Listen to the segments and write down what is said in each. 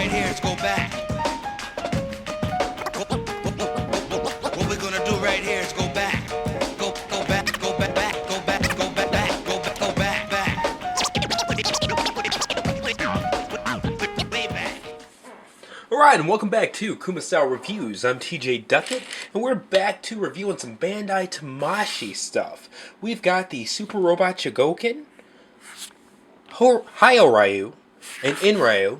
right here is go back. What we're gonna do right here is go back. Go back, go back, back, go back, go back, back, go back, go back, back. Way back. Alright, and welcome back to Kuma-style Reviews. I'm TJ Duckett, and we're back to reviewing some Bandai Tamashii stuff. We've got the Super Robot Chogokin, HyoRyu and EnRyu,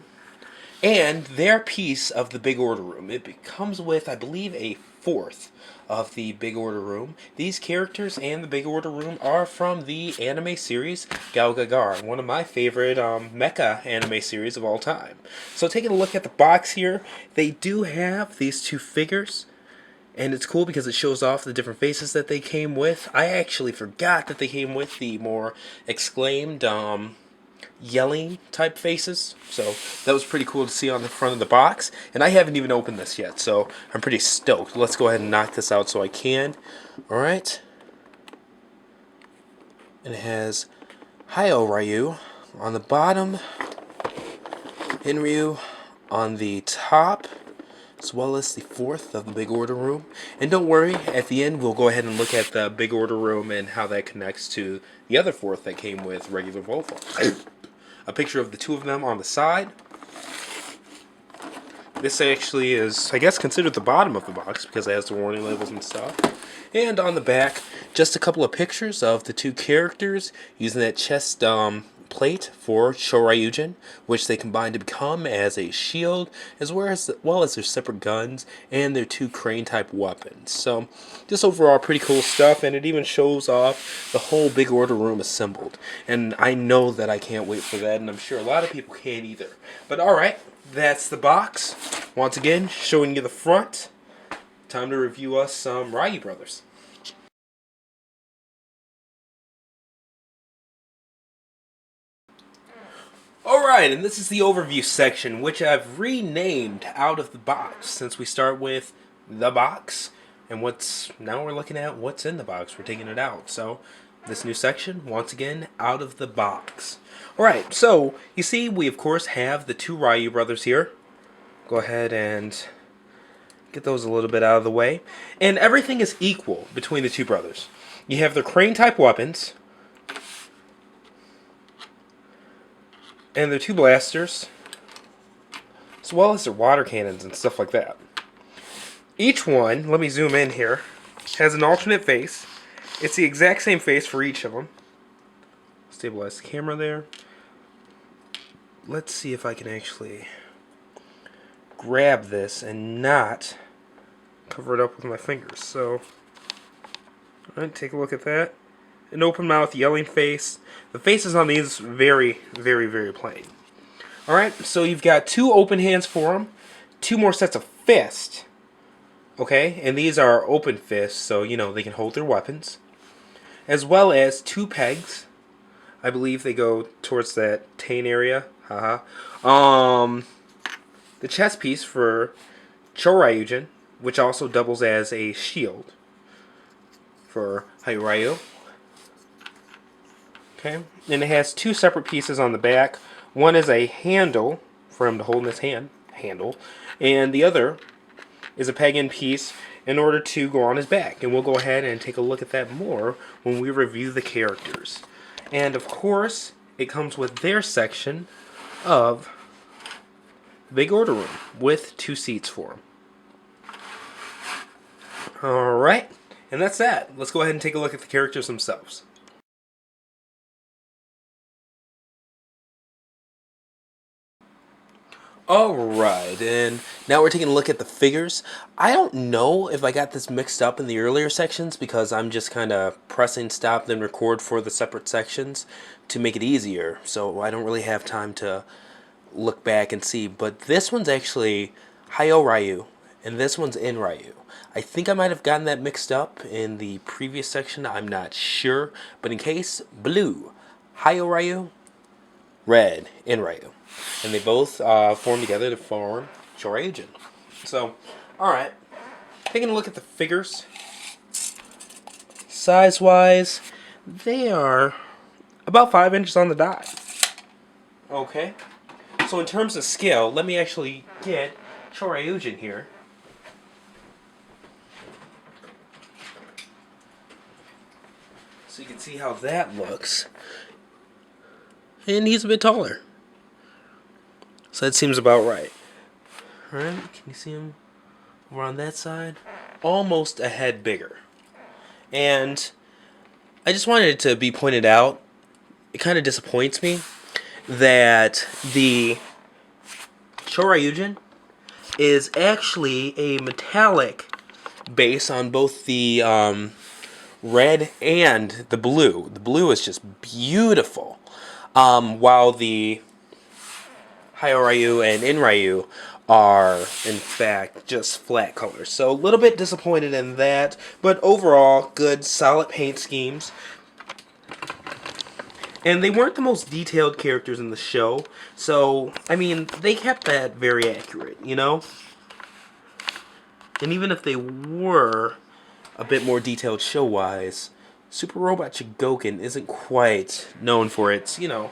and their piece of the Big Order Room. It comes with, I believe, a fourth of the Big Order Room. These characters and the Big Order Room are from the anime series Galgagar, one of my favorite mecha anime series of all time. So taking a look at the box here, they do have these two figures, and it's cool because it shows off the different faces that they came with. I actually forgot that they came with the more exclaimed yelling type faces, so that was pretty cool to see on the front of the box. And I haven't even opened this yet, so I'm pretty stoked. Let's go ahead and knock this out so I can. Alright, and it has HyoRyu on the bottom, EnRyu on the top, as well as the fourth of the Big Order Room. And don't worry, at the end we'll go ahead and look at the Big Order Room and how that connects to the other fourth that came with regular Volvo. A picture of the two of them on the side. This actually is, I guess, considered the bottom of the box because it has the warning labels and stuff. And on the back, just a couple of pictures of the two characters using that chest plate for HyoRyu, which they combine to become as a shield, as well as their separate guns and their two crane-type weapons. So, just overall pretty cool stuff, and it even shows off the whole Big Order Room assembled. And I know that I can't wait for that, and I'm sure a lot of people can't either. But alright, that's the box. Once again, showing you the front. Time to review us some Ryu Brothers. Alright, and this is the overview section, which I've renamed out of the box, since we start with the box, and now we're looking at what's in the box. We're taking it out. So, this new section, once again, out of the box. Alright, so, you see, we of course have the two Ryu brothers here. Go ahead and get those a little bit out of the way. And everything is equal between the two brothers. You have their crane-type weapons, and their two blasters, as well as their water cannons and stuff like that. Each one, let me zoom in here, has an alternate face. It's the exact same face for each of them. Stabilize the camera there. Let's see if I can actually grab this and not cover it up with my fingers. So, alright, take a look at that. An open mouth, yelling face. The faces on these very, very, very plain. Alright, so you've got two open hands for them, two more sets of fists. Okay, and these are open fists, so you know they can hold their weapons. As well as two pegs. I believe they go towards that taint area. Haha. The chest piece for HyoRyu, which also doubles as a shield for HyoRyu. Okay, and it has two separate pieces on the back. One is a handle for him to hold in his handle, and the other is a peg-in piece in order to go on his back. And we'll go ahead and take a look at that more when we review the characters. And of course, it comes with their section of Big Order Room with two seats for them. Alright, and that's that. Let's go ahead and take a look at the characters themselves. Alright, and now we're taking a look at the figures. I don't know if I got this mixed up in the earlier sections because I'm just kind of pressing stop then record for the separate sections to make it easier. So I don't really have time to look back and see. But this one's actually HyoRyu and this one's EnRyu. I think I might have gotten that mixed up in the previous section. I'm not sure. But in case, blue, HyoRyu, red, EnRyu. And they both form together to form HyoRyu. So, alright. Taking a look at the figures. Size-wise, they are about 5 inches on the dot. Okay. So in terms of scale, let me actually get HyoRyu here. So you can see how that looks. And he's a bit taller. So that seems about right. Alright, can you see him over on that side? Almost a head bigger. And I just wanted it to be pointed out, it kind of disappoints me that the HyoRyu is actually a metallic base on both the red and the blue. The blue is just beautiful. While the HyoRyu and EnRyu are, in fact, just flat colors. So a little bit disappointed in that, but overall, good, solid paint schemes. And they weren't the most detailed characters in the show, so, I mean, they kept that very accurate, you know? And even if they were a bit more detailed show-wise, Super Robot Chogokin isn't quite known for its, you know,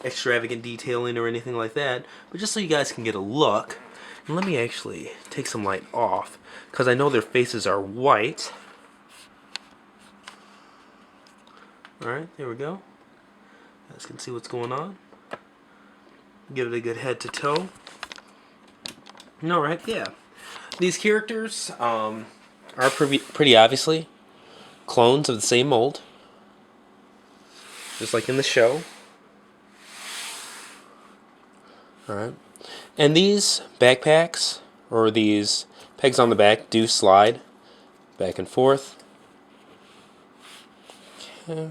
extravagant detailing or anything like that. But just so you guys can get a look, and let me actually take some light off, because I know their faces are white. Alright, there we go. You guys can see what's going on. Give it a good head to toe. Alright, yeah. These characters are pretty obviously clones of the same mold, just like in the show. Alright. And these backpacks, or these pegs on the back, do slide back and forth. Okay.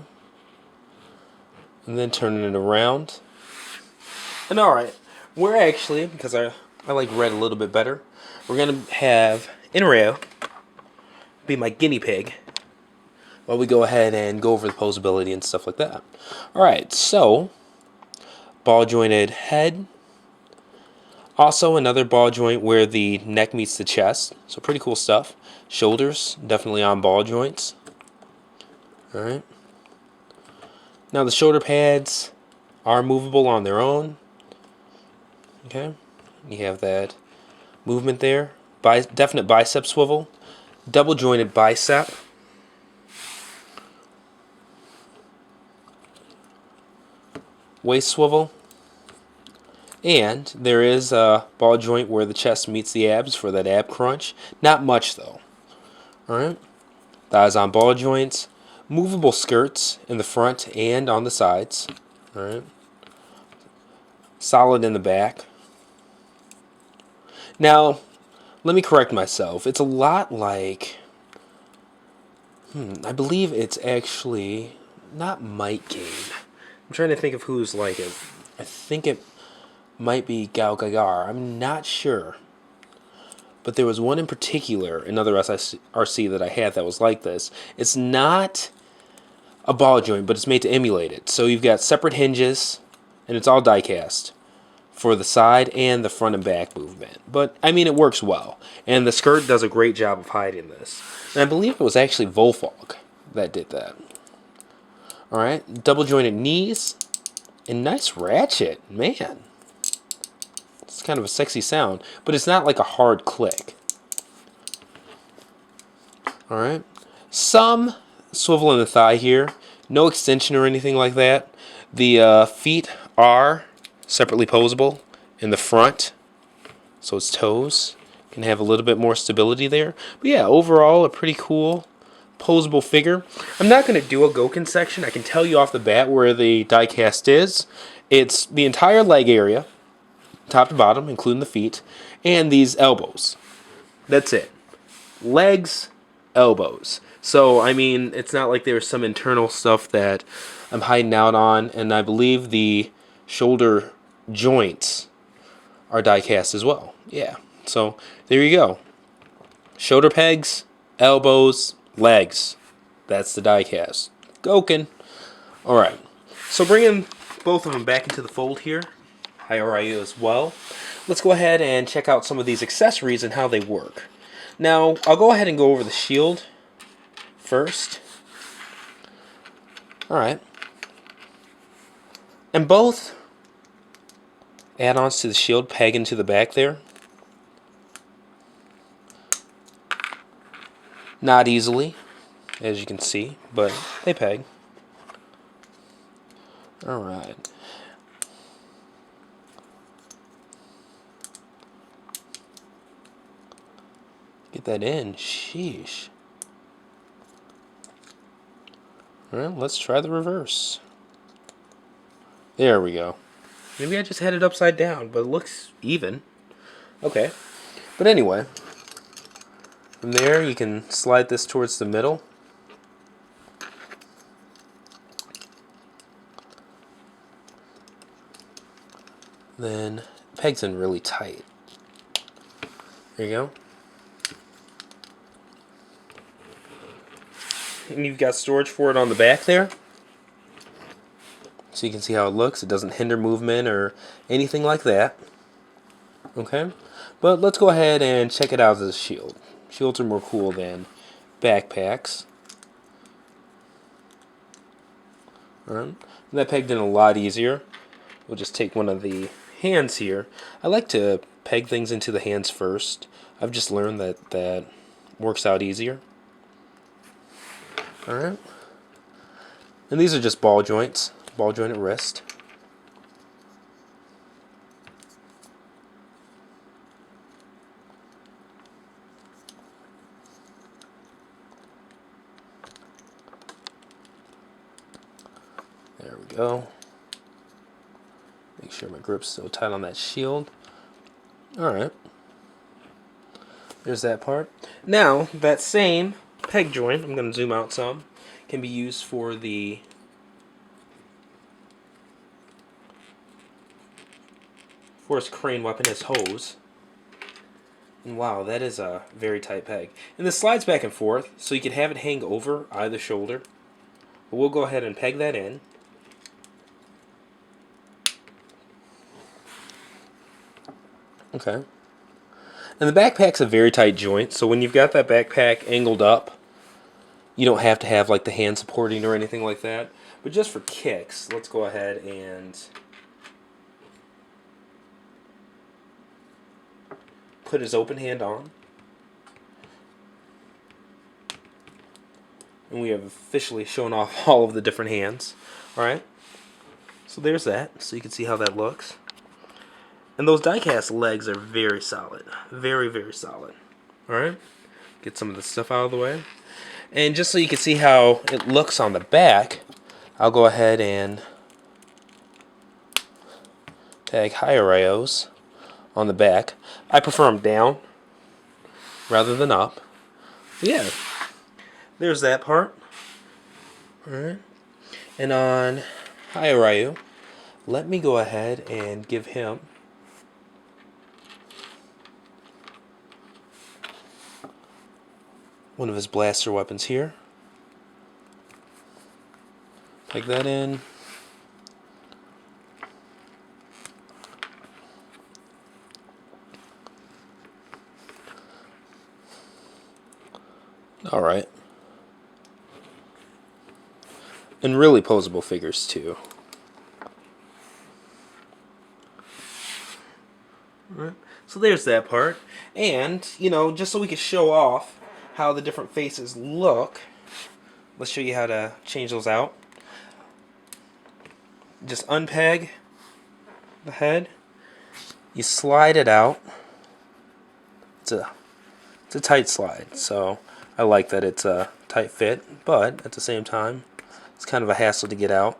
And then turning it around. And alright, we're actually, because I like red a little bit better, we're going to have EnRyu be my guinea pig while we go ahead and go over the posability and stuff like that. Alright, so, ball jointed head. Also another ball joint where the neck meets the chest. So pretty cool stuff. Shoulders, definitely on ball joints. Alright. Now the shoulder pads are movable on their own. Okay. You have that movement there. Definite bicep swivel. Double jointed bicep. Waist swivel. And there is a ball joint where the chest meets the abs for that ab crunch. Not much though. Alright. Thighs on ball joints. Movable skirts in the front and on the sides. Alright. Solid in the back. Now, let me correct myself. It's a lot like... I believe it's actually not Might Game. I'm trying to think of who's like it. I think it might be Gao Gagar. I'm not sure. But there was one in particular, another SRC that I had that was like this. It's not a ball joint, but it's made to emulate it. So you've got separate hinges, and it's all die cast for the side and the front and back movement. But, I mean, it works well. And the skirt does a great job of hiding this. And I believe it was actually Volfog that did that. Alright, double jointed knees. And nice ratchet, man. It's kind of a sexy sound, but it's not like a hard click. Alright. Some swivel in the thigh here. No extension or anything like that. The feet are separately posable in the front. So its toes can have a little bit more stability there. But yeah, overall a pretty cool posable figure. I'm not going to do a Gokin section. I can tell you off the bat where the die cast is. It's the entire leg area, top to bottom, including the feet, and these elbows. That's it. Legs, elbows. So, I mean, it's not like there's some internal stuff that I'm hiding out on, and I believe the shoulder joints are die cast as well. Yeah. So, there you go. Shoulder pegs, elbows, legs. That's the die cast. Gokin. Alright. So, bringing both of them back into the fold here. HyoRyu as well. Let's go ahead and check out some of these accessories and how they work. Now, I'll go ahead and go over the shield first. Alright. And both add-ons to the shield peg into the back there. Not easily, as you can see, but they peg. Alright. Get that in. Sheesh. Alright, let's try the reverse. There we go. Maybe I just had it upside down, but it looks even. Okay. But anyway, from there you can slide this towards the middle. Then pegs in really tight. There you go. And you've got storage for it on the back there. So you can see how it looks. It doesn't hinder movement or anything like that. Okay? But let's go ahead and check it out as a shield. Shields are more cool than backpacks. Alright. That pegged in a lot easier. We'll just take one of the hands here. I like to peg things into the hands first. I've just learned that that works out easier. Alright. And these are just ball joints. Ball joint at wrist. There we go. Make sure my grip's still tight on that shield. Alright. There's that part. Now, that same peg joint, I'm going to zoom out some, can be used for the force crane weapon as hose. And wow, that is a very tight peg. And this slides back and forth, so you can have it hang over either shoulder. But we'll go ahead and peg that in. Okay. And the backpack's a very tight joint, so when you've got that backpack angled up, you don't have to have like the hand supporting or anything like that. But just for kicks, let's go ahead and put his open hand on. And we have officially shown off all of the different hands. Alright. So there's that, so you can see how that looks. And those die-cast legs are very solid. Very, very solid. Alright? Get some of the stuff out of the way. And just so you can see how it looks on the back, I'll go ahead and tag HyoRyus on the back. I prefer them down rather than up. So yeah, there's that part. Alright. And on HyoRyu, let me go ahead and give him one of his blaster weapons here. Peg that in. Alright. And really posable figures too. Alright. So there's that part. And, you know, just so we can show off how the different faces look, let's show you how to change those out. Just unpeg the head. You slide it out. It's a tight slide, so I like that it's a tight fit, but at the same time, it's kind of a hassle to get out.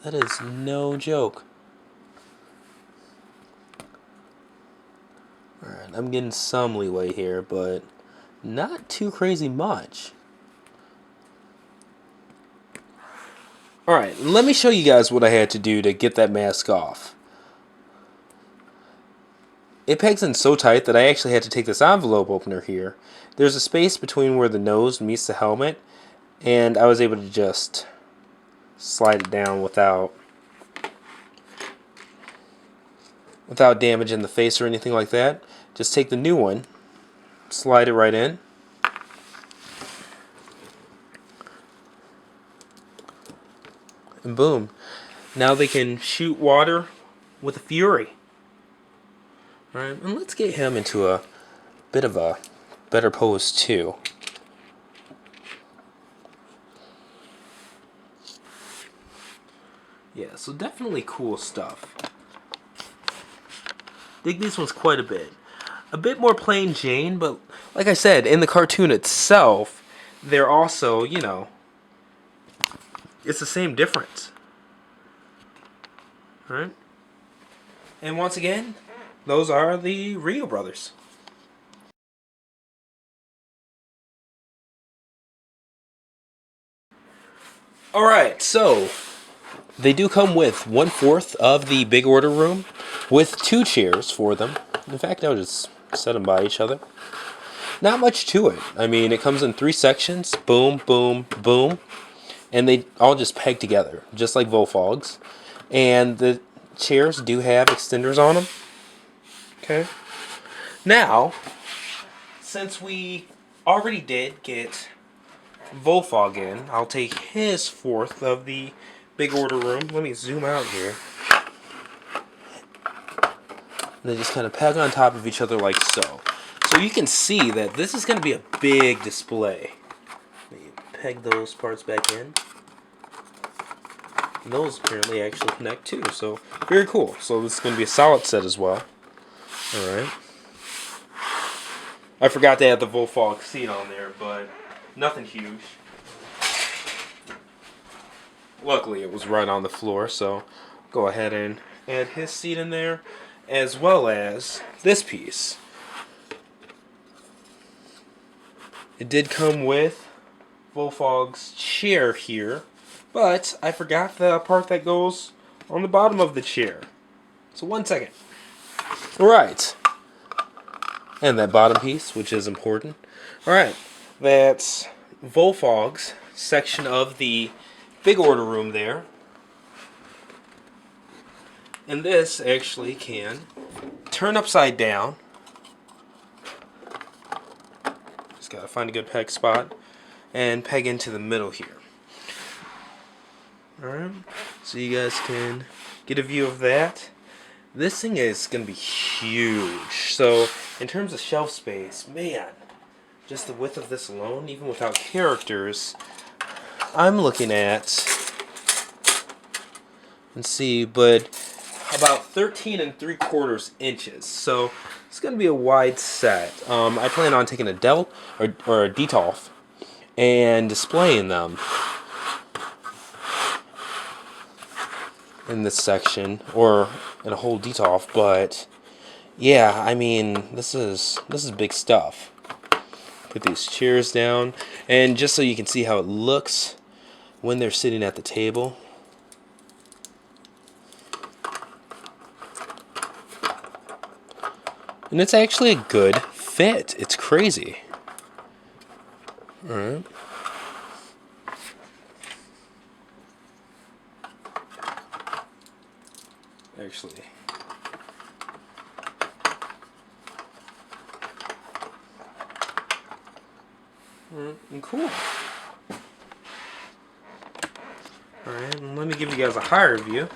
That is no joke. Alright, I'm getting some leeway here, but not too crazy much. Alright, let me show you guys what I had to do to get that mask off. It pegs in so tight that I actually had to take this envelope opener here. There's a space between where the nose meets the helmet, and I was able to just slide it down without without damaging the face or anything like that. Just take the new one, slide it right in. And boom. Now they can shoot water with a fury. Alright, and let's get him into a bit of a better pose too. Yeah, so definitely cool stuff. Dig these ones quite a bit. A bit more plain Jane, but like I said, in the cartoon itself, they're also, you know, it's the same difference. Alright? And once again, those are the Ryu brothers. Alright, so they do come with 1/4 of the big order room with 2 chairs for them. In fact, I'll just set them by each other. Not much to it. I mean, it comes in 3 sections. Boom, boom, boom. And they all just peg together, just like Volfogs. And the chairs do have extenders on them. Okay. Now, since we already did get Volfog in, I'll take his 4th of the big order room. Let me zoom out here. And they just kind of peg on top of each other like so. So you can see that this is going to be a big display. Peg those parts back in. And those apparently actually connect too. So very cool. So this is going to be a solid set as well. Alright. I forgot to add the Volfog seat on there, but nothing huge. Luckily it was right on the floor, so go ahead and add his seat in there, as well as this piece. It did come with Volfog's chair here, but I forgot the part that goes on the bottom of the chair. So 1 second. Alright. And that bottom piece, which is important. Alright. That's Volfog's section of the big order room there. And this actually can turn upside down. Just gotta find a good peg spot and peg into the middle here. Alright, so you guys can get a view of that. This thing is gonna be huge. So in terms of shelf space, man, just the width of this alone, even without characters, I'm looking at, let's see, but about 13 3/4 inches. So it's going to be a wide set. I plan on taking a Delt or a Detolf and displaying them in this section or in a whole Detolf. But yeah, I mean, this is big stuff. Put these chairs down, and just so you can see how it looks when they're sitting at the table. And it's actually a good fit. It's crazy. Alright. Actually. And cool. Alright, and let me give you guys a higher view.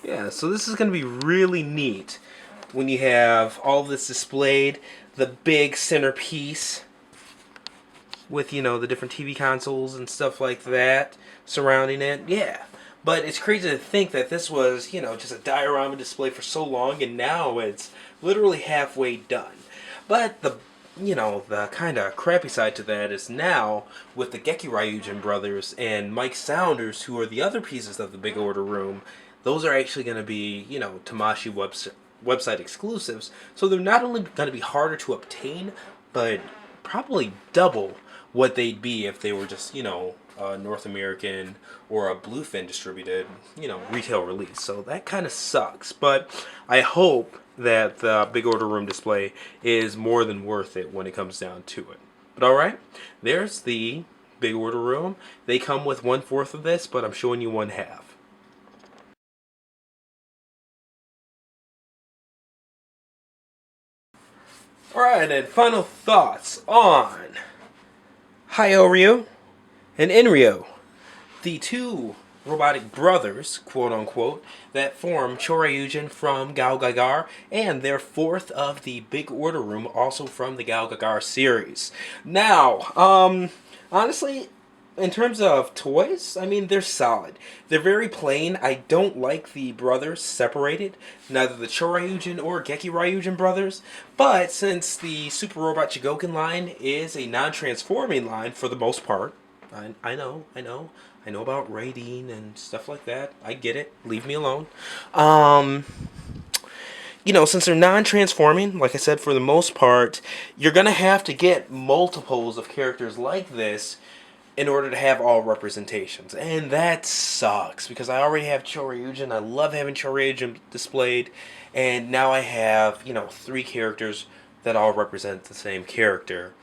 Yeah, so this is going to be really neat when you have all of this displayed, the big centerpiece with, you know, the different TV consoles and stuff like that surrounding it. Yeah, but it's crazy to think that this was, you know, just a diorama display for so long, and now it's literally halfway done. But the, you know, the kind of crappy side to that is now with the HyoRyu brothers and Mike Saunders, who are the other pieces of the big order room, those are actually going to be, you know, Tamashii website exclusives. So they're not only going to be harder to obtain, but probably double what they'd be if they were just, you know, a North American or a Bluefin distributed, you know, retail release. So that kind of sucks. But I hope that the big order room display is more than worth it when it comes down to it. But alright, there's the Big Order Room. They come with 1/4 of this, but I'm showing you 1/2. Alright, and final thoughts on HyoRyu and EnRyu, the two robotic brothers, quote unquote, that form HyoRyu from Gao Gagar, and their 4th of the Big Order Room, also from the Gao Gagar series. Now, honestly, in terms of toys, I mean, they're solid. They're very plain. I don't like the brothers separated, neither the HyoRyu or GekiRyu brothers, but since the Super Robot Chogokin line is a non-transforming line for the most part, I know about rating and stuff like that. I get it. Leave me alone. Since they're non-transforming, like I said, for the most part, you're going to have to get multiples of characters like this in order to have all representations. And that sucks, because I already have HyoRyu. I love having HyoRyu displayed. And now I have, 3 characters that all represent the same character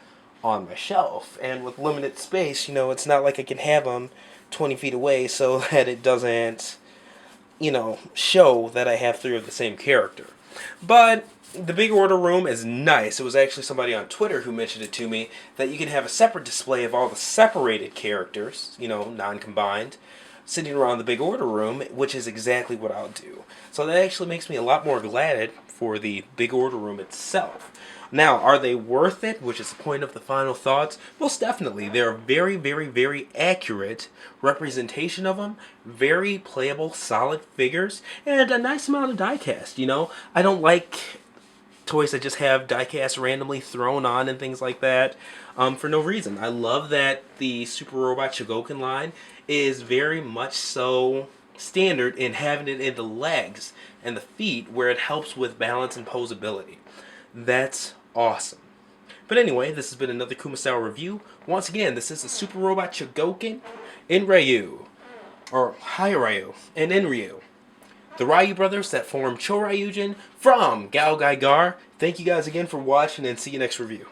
on my shelf. And with limited space, it's not like I can have them 20 feet away so that it doesn't, show that I have 3 of the same character. But the Big Order Room is nice. It was actually somebody on Twitter who mentioned it to me, that you can have a separate display of all the separated characters, non-combined, sitting around the Big Order Room, which is exactly what I'll do. So that actually makes me a lot more glad for the Big Order Room itself. Now, are they worth it, which is the point of the final thoughts? Most definitely. They're a very, very, very accurate representation of them. Very playable, solid figures, and a nice amount of diecast, I don't like toys that just have diecast randomly thrown on and things like that for no reason. I love that the Super Robot Chogokin line is very much so standard in having it in the legs and the feet, where it helps with balance and posability. That's awesome. But anyway, this has been another Kuma-style review. Once again, this is the Super Robot Chogokin, EnRyu, or HyoRyu and EnRyu, the Ryu brothers that form HyoRyu from Gao Gagar. Thank you guys again for watching, and see you next review.